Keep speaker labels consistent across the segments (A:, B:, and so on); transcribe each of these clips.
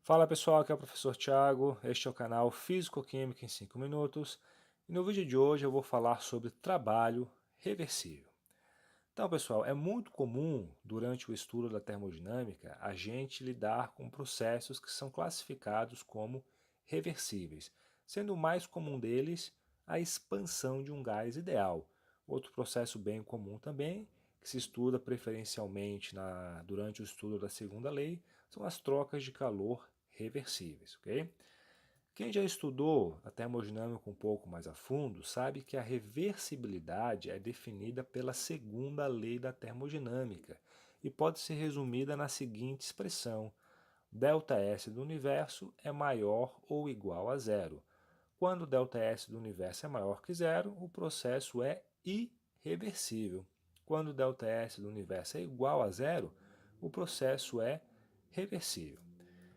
A: Fala pessoal, aqui é o professor Thiago, este é o canal Físico-Química em 5 minutos e no vídeo de hoje eu vou falar sobre trabalho reversível. Então pessoal, é muito comum durante o estudo da termodinâmica a gente lidar com processos que são classificados como reversíveis, sendo o mais comum deles a expansão de um gás ideal. Outro processo bem comum também, que se estuda preferencialmente durante o estudo da segunda lei, são as trocas de calor reversíveis, ok? Quem já estudou a termodinâmica um pouco mais a fundo sabe que a reversibilidade é definida pela segunda lei da termodinâmica e pode ser resumida na seguinte expressão: ΔS do universo é maior ou igual a zero. Quando ΔS do universo é maior que zero, o processo é irreversível. Quando ΔS do universo é igual a zero, o processo é reversível.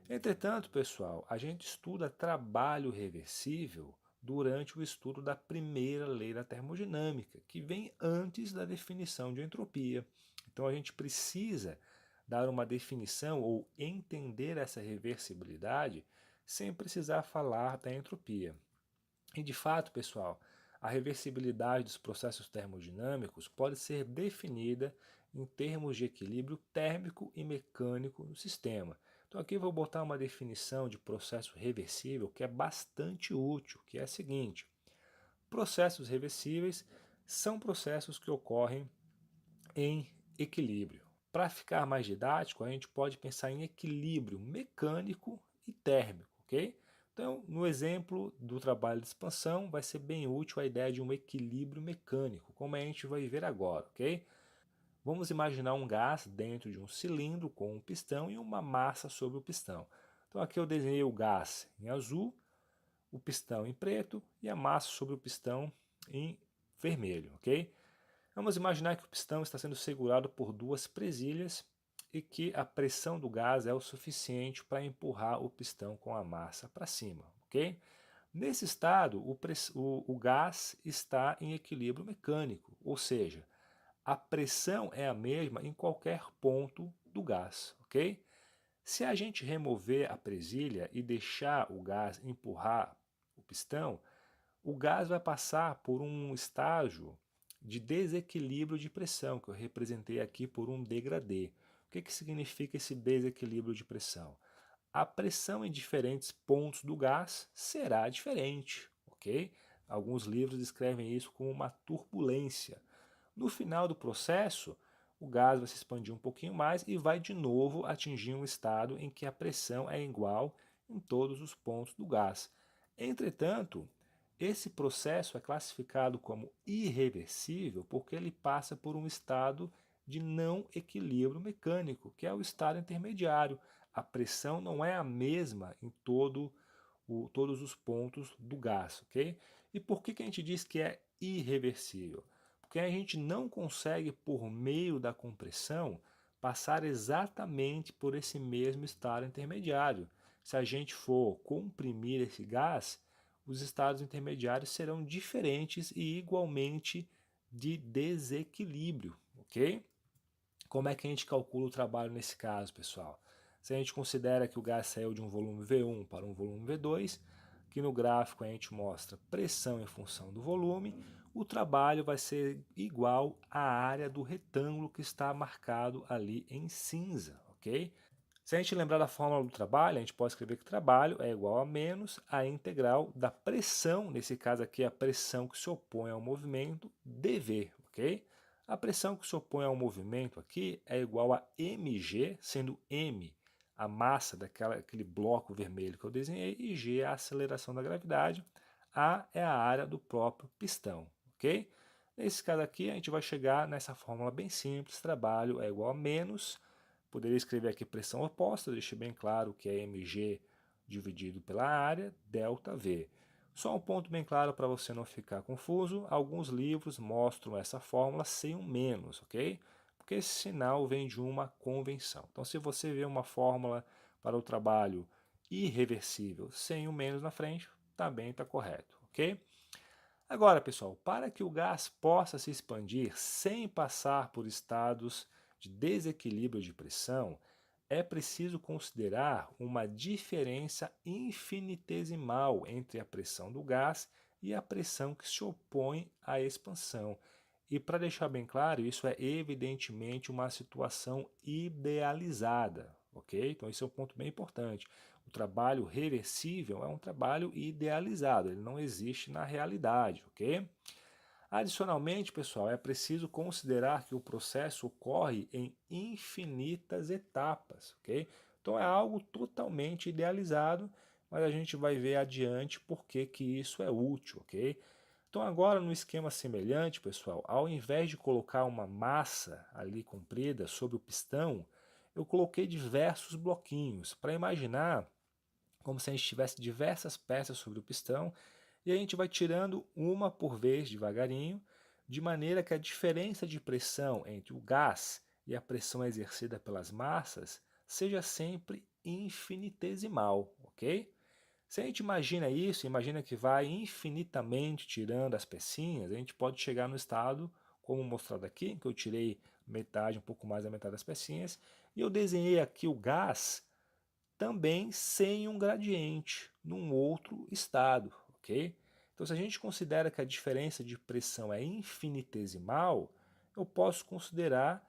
A: Entretanto, pessoal, a gente estuda trabalho reversível durante o estudo da primeira lei da termodinâmica, que vem antes da definição de entropia. Então a gente precisa dar uma definição ou entender essa reversibilidade sem precisar falar da entropia. E de fato, pessoal, a reversibilidade dos processos termodinâmicos pode ser definida em termos de equilíbrio térmico e mecânico do sistema. Então aqui eu vou botar uma definição de processo reversível que é bastante útil, que é a seguinte: processos reversíveis são processos que ocorrem em equilíbrio. Para ficar mais didático, a gente pode pensar em equilíbrio mecânico e térmico, ok? Então, no exemplo do trabalho de expansão, vai ser bem útil a ideia de um equilíbrio mecânico, como a gente vai ver agora, ok? Vamos imaginar um gás dentro de um cilindro com um pistão e uma massa sobre o pistão. Então aqui eu desenhei o gás em azul, o pistão em preto e a massa sobre o pistão em vermelho, ok? Vamos imaginar que o pistão está sendo segurado por duas presilhas e que a pressão do gás é o suficiente para empurrar o pistão com a massa para cima, ok? Nesse estado, o gás está em equilíbrio mecânico, ou seja, a pressão é a mesma em qualquer ponto do gás, ok? Se a gente remover a presilha e deixar o gás empurrar o pistão, o gás vai passar por um estágio de desequilíbrio de pressão, que eu representei aqui por um degradê. O que significa esse desequilíbrio de pressão? A pressão em diferentes pontos do gás será diferente, ok? Alguns livros descrevem isso como uma turbulência. No final do processo, o gás vai se expandir um pouquinho mais e vai de novo atingir um estado em que a pressão é igual em todos os pontos do gás. Entretanto, esse processo é classificado como irreversível porque ele passa por um estado de não equilíbrio mecânico, que é o estado intermediário. A pressão não é a mesma em todos os pontos do gás, ok? E por que a gente diz que é irreversível? Porque a gente não consegue, por meio da compressão, passar exatamente por esse mesmo estado intermediário. Se a gente for comprimir esse gás, os estados intermediários serão diferentes e igualmente de desequilíbrio, ok? Como é que a gente calcula o trabalho nesse caso, pessoal? Se a gente considera que o gás saiu de um volume V1 para um volume V2, que no gráfico a gente mostra pressão em função do volume, o trabalho vai ser igual à área do retângulo que está marcado ali em cinza, ok? Se a gente lembrar da fórmula do trabalho, a gente pode escrever que trabalho é igual a menos a integral da pressão, nesse caso aqui a pressão que se opõe ao movimento, dV, ok? A pressão que se opõe ao movimento aqui é igual a mg, sendo m a massa daquele bloco vermelho que eu desenhei e g é a aceleração da gravidade, a é a área do próprio pistão, ok? Nesse caso aqui a gente vai chegar nessa fórmula bem simples, trabalho é igual a menos. Poderia escrever aqui pressão oposta, deixei bem claro que é mg dividido pela área, ΔV. Só um ponto bem claro para você não ficar confuso, alguns livros mostram essa fórmula sem um menos, ok? Porque esse sinal vem de uma convenção. Então se você vê uma fórmula para o trabalho irreversível sem um menos na frente, também está correto, ok? Agora, pessoal, para que o gás possa se expandir sem passar por estados de desequilíbrio de pressão, é preciso considerar uma diferença infinitesimal entre a pressão do gás e a pressão que se opõe à expansão. E para deixar bem claro, isso é evidentemente uma situação idealizada, ok? Então esse é um ponto bem importante. O trabalho reversível é um trabalho idealizado, ele não existe na realidade, ok? Adicionalmente, pessoal, é preciso considerar que o processo ocorre em infinitas etapas, ok? Então é algo totalmente idealizado, mas a gente vai ver adiante por que isso é útil, ok? Então agora no esquema semelhante, pessoal, ao invés de colocar uma massa ali comprida sobre o pistão, eu coloquei diversos bloquinhos para imaginar como se a gente tivesse diversas peças sobre o pistão e a gente vai tirando uma por vez devagarinho, de maneira que a diferença de pressão entre o gás e a pressão exercida pelas massas seja sempre infinitesimal, ok? Se a gente imagina isso, imagina que vai infinitamente tirando as pecinhas, a gente pode chegar no estado, como mostrado aqui, que eu tirei metade, um pouco mais da metade das pecinhas, e eu desenhei aqui o gás também sem um gradiente, num outro estado, ok? Então, se a gente considera que a diferença de pressão é infinitesimal, eu posso considerar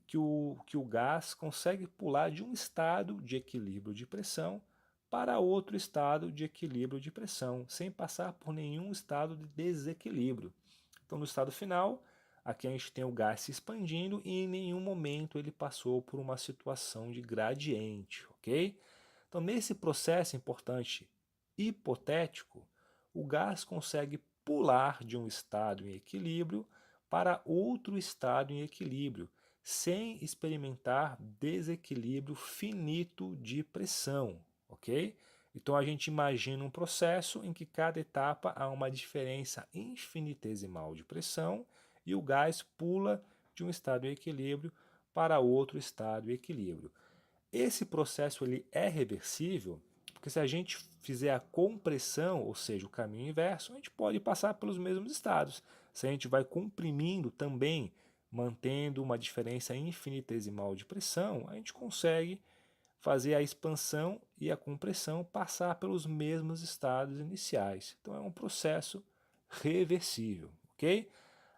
A: que o gás consegue pular de um estado de equilíbrio de pressão para outro estado de equilíbrio de pressão, sem passar por nenhum estado de desequilíbrio. Então, no estado final, aqui a gente tem o gás se expandindo e em nenhum momento ele passou por uma situação de gradiente, ok? Então, nesse processo importante hipotético, o gás consegue pular de um estado em equilíbrio para outro estado em equilíbrio, sem experimentar desequilíbrio finito de pressão, ok? Então a gente imagina um processo em que cada etapa há uma diferença infinitesimal de pressão e o gás pula de um estado em equilíbrio para outro estado em equilíbrio. Esse processo ele é reversível, porque se a gente fizer a compressão, ou seja, o caminho inverso, a gente pode passar pelos mesmos estados. Se a gente vai comprimindo também, mantendo uma diferença infinitesimal de pressão, a gente consegue fazer a expansão e a compressão passar pelos mesmos estados iniciais. Então é um processo reversível, ok?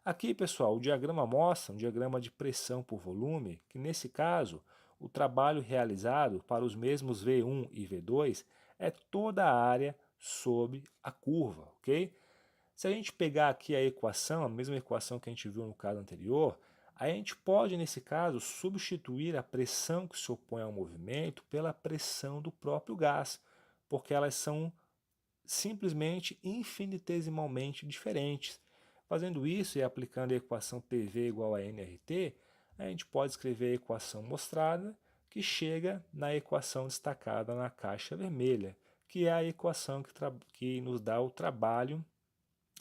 A: Aqui, pessoal, o diagrama mostra um diagrama de pressão por volume, que nesse caso, o trabalho realizado para os mesmos V1 e V2 é toda a área sobre a curva, ok? Se a gente pegar aqui a equação, a mesma equação que a gente viu no caso anterior, a gente pode, nesse caso, substituir a pressão que se opõe ao movimento pela pressão do próprio gás, porque elas são simplesmente infinitesimalmente diferentes. Fazendo isso e aplicando a equação PV igual a nRT, a gente pode escrever a equação mostrada, que chega na equação destacada na caixa vermelha, que é a equação que nos dá o trabalho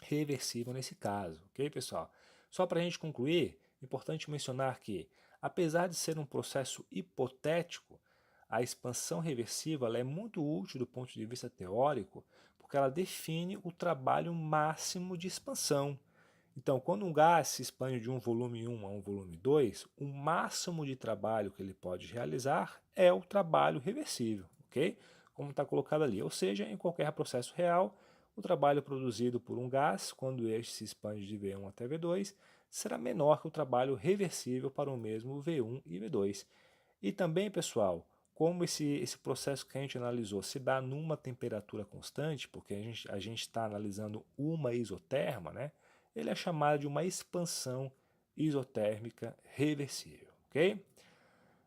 A: reversível nesse caso, ok, pessoal? Só para a gente concluir, é importante mencionar que, apesar de ser um processo hipotético, a expansão reversível é muito útil do ponto de vista teórico, porque ela define o trabalho máximo de expansão. Então, quando um gás se expande de um volume 1 a um volume 2, o máximo de trabalho que ele pode realizar é o trabalho reversível, ok? Como está colocado ali. Ou seja, em qualquer processo real, o trabalho produzido por um gás, quando este se expande de V1 até V2, será menor que o trabalho reversível para o mesmo V1 e V2. E também, pessoal, como esse processo que a gente analisou se dá numa temperatura constante, porque a gente está analisando uma isoterma, né? Ele é chamado de uma expansão isotérmica reversível, ok?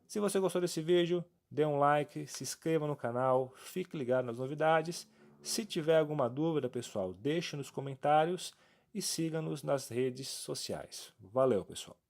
A: Se você gostou desse vídeo, dê um like, se inscreva no canal, fique ligado nas novidades. Se tiver alguma dúvida, pessoal, deixe nos comentários e siga-nos nas redes sociais. Valeu, pessoal!